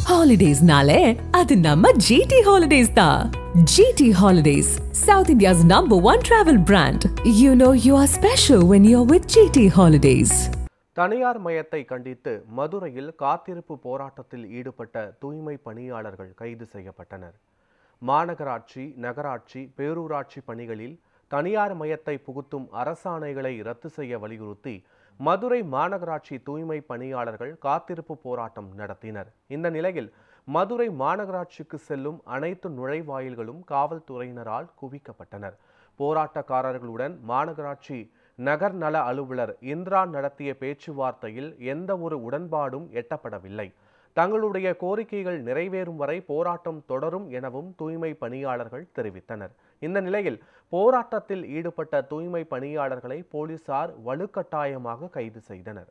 Holidays-nale, adu namma GT Holidays da. GT Holidays, South India's #1 travel brand. You know you are special when you're with GT Holidays. தனியார் மயத்தை கண்டித்து மதுரையில் காத்திருப்பு போராட்டத்தில் ஈடுபட்ட தூய்மை பணியாளர்கள் கைது செய்யப்பட்டனர். மாநகராட்சி, நகராட்சி, பேரூராட்சி பணிகளில் தனியார் மயத்தை புகுத்தும் அரசாணைகளை ரத்து செய்ய வலியுறுத்தி மதுரை மாநகராட்சி தூய்மை பணியாளர்கள் காத்திருப்பு போராட்டம் நடத்தினர். இந்த நிலையில் மதுரை மாநகராட்சிக்கு செல்லும் அனைத்து நுழைவாயில்களும் காவல்துறையினரால் குவிக்கப்பட்டனர். போராட்டக்காரர்களுடன் மாநகராட்சி நகர் நல அலுவலர் இந்திரா நடத்திய பேச்சுவார்த்தையில் எந்த ஒரு உடன்பாடும் எட்டப்படவில்லை. தங்களுடைய கோரிக்கைகள் நிறைவேறும் வரை போராட்டம் தொடரும் எனவும் தூய்மை பணியாளர்கள் தெரிவித்தனர். இந்த நிலையில் போராட்டத்தில் ஈடுபட்ட தூய்மை பணியாளர்களை போலீசார் வலுக்கட்டாயமாக கைது செய்தனர்.